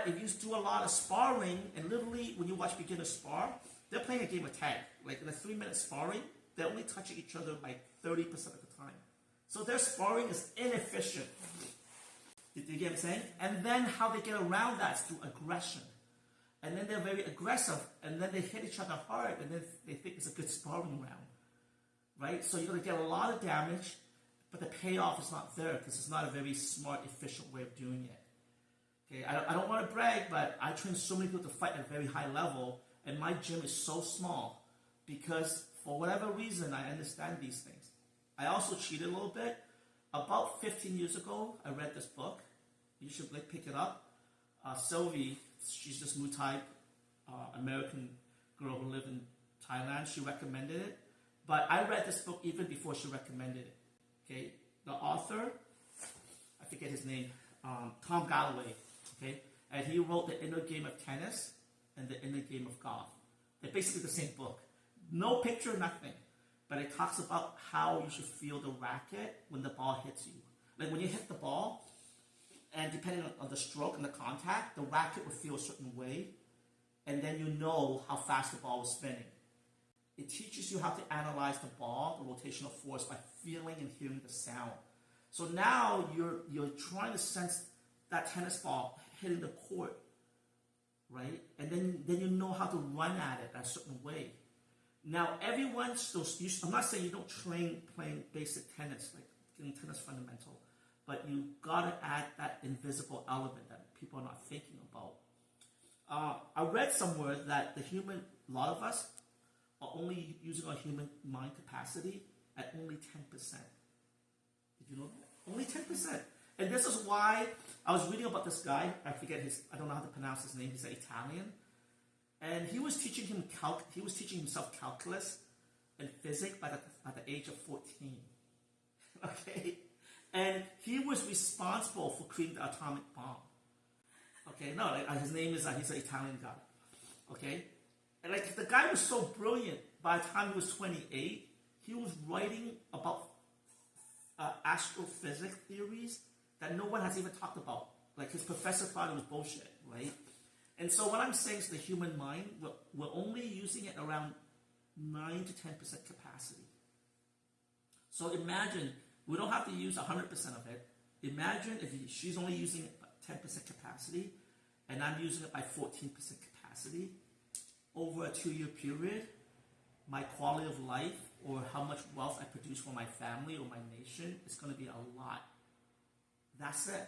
But if you do a lot of sparring, and literally when you watch beginners spar, they're playing a game of tag. Like in a 3-minute sparring, they're only touching each other like 30% of the time. So their sparring is inefficient. You get what I'm saying? And then how they get around that is through aggression. And then they're very aggressive, and then they hit each other hard, and then they think it's a good sparring round. Right? So you're going to get a lot of damage, but the payoff is not there because it's not a very smart, efficient way of doing it. Okay? I don't want to brag, but I train so many people to fight at a very high level, and my gym is so small because for whatever reason, I understand these things. I also cheated a little bit. About 15 years ago, I read this book. You should pick it up. Sylvie, she's this Muay Thai American girl who lived in Thailand. She recommended it. But I read this book even before she recommended it. Okay, the author, I forget his name, Tom Galloway. Okay, and he wrote The Inner Game of Tennis and The Inner Game of Golf. They're basically the same book. No picture, nothing. But it talks about how you should feel the racket when the ball hits you. Like when you hit the ball, and depending on the stroke and the contact, the racket will feel a certain way, and then you know how fast the ball is spinning. It teaches you how to analyze the ball, the rotational force, by feeling and hearing the sound. So now you're trying to sense that tennis ball hitting the court, right? And then you know how to run at it a certain way. Now, everyone still, I'm not saying you don't train playing basic tennis, like getting tennis fundamental, but you gotta add that invisible element that people are not thinking about. I read somewhere that a lot of us are only using our human mind capacity at only 10%. Did you know that? Only 10%. And this is why I was reading about this guy. I don't know how to pronounce his name. He's an Italian. And he was teaching himself calculus and physics at the age of 14. Okay? And he was responsible for creating the atomic bomb. Okay? No, his name is, he's an Italian guy. Okay? And the guy was so brilliant, by the time he was 28, he was writing about astrophysics theories that no one has even talked about. Like his professor thought it was bullshit, right? And so what I'm saying is the human mind, we're only using it around 9 to 10% capacity. So imagine, we don't have to use 100% of it. Imagine if she's only using it 10% capacity, and I'm using it by 14% capacity. Over a 2-year period, my quality of life or how much wealth I produce for my family or my nation is going to be a lot. That's it.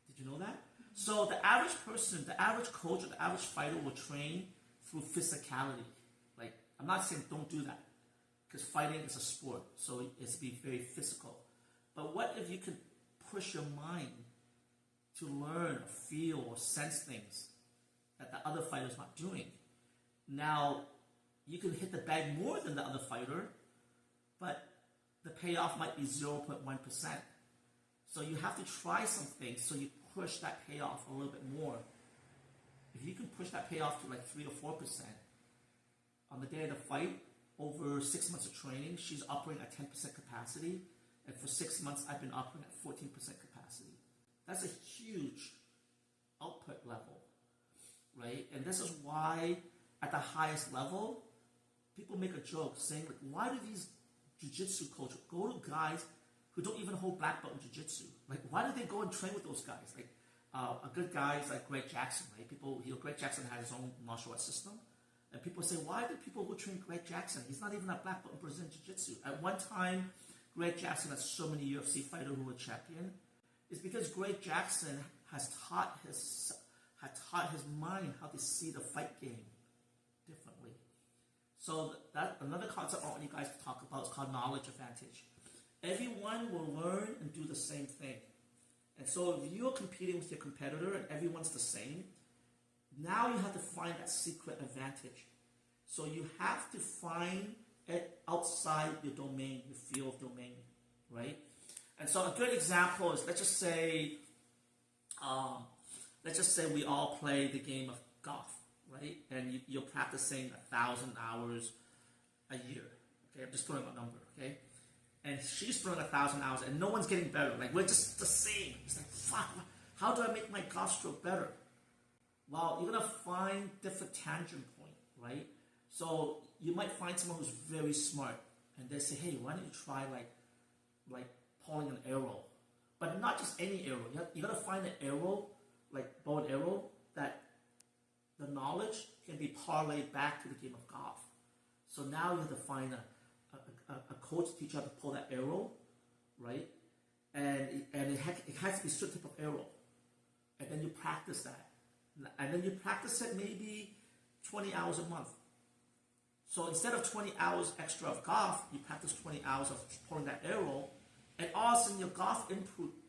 Did you know that? So the average person, the average coach, or the average fighter will train through physicality. Like, I'm not saying don't do that, because fighting is a sport, so it's be very physical. But what if you can push your mind to learn, or feel, or sense things that the other fighter's not doing? Now, you can hit the bag more than the other fighter, but the payoff might be 0.1%. So you have to try some things so you push that payoff a little bit more. If you can push that payoff to like 3 or 4%, on the day of the fight, over 6 months of training, she's operating at 10% capacity, and for 6 months, I've been operating at 14% capacity. That's a huge output level, right? And this is why, at the highest level, people make a joke saying, like, why do these jiu-jitsu coaches go to guys who don't even hold black belt in jiu-jitsu? Like, why do they go and train with those guys? Like, a good guy is like Greg Jackson, right? Greg Jackson has his own martial arts system. And people say, why do people go train Greg Jackson? He's not even a black belt in Brazilian jiu-jitsu. At one time, Greg Jackson had so many UFC fighters who were champion. It's because Greg Jackson has taught his mind how to see the fight game differently. So that another concept I want you guys to talk about is called knowledge advantage. Everyone will learn and do the same thing. And so if you're competing with your competitor and everyone's the same, now you have to find that secret advantage. So you have to find it outside your domain, your field of domain, right? And so a good example is, let's just say we all play the game of golf, right? And you're practicing 1,000 hours a year. Okay, I'm just throwing a number, okay? And she's throwing 1,000 hours, and no one's getting better. Like, we're just the same. It's like, fuck, how do I make my golf stroke better? Well, you're gonna find different tangent point, right? So you might find someone who's very smart, and they say, "Hey, why don't you try like pulling an arrow?" But not just any arrow. You gotta find an arrow, like bow and arrow, that the knowledge can be parlayed back to the game of golf. So now you have to find a coach to teach you how to pull that arrow, right? And it has to be a certain type of arrow. And then you practice that. And then you practice it maybe 20 hours a month. So instead of 20 hours extra of golf, you practice 20 hours of pulling that arrow, and all of a sudden your golf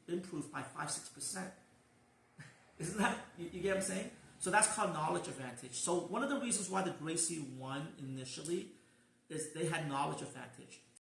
improves by 5-6%. Isn't that, you get what I'm saying? So that's called knowledge advantage. So one of the reasons why the Gracie won initially is they had knowledge advantage.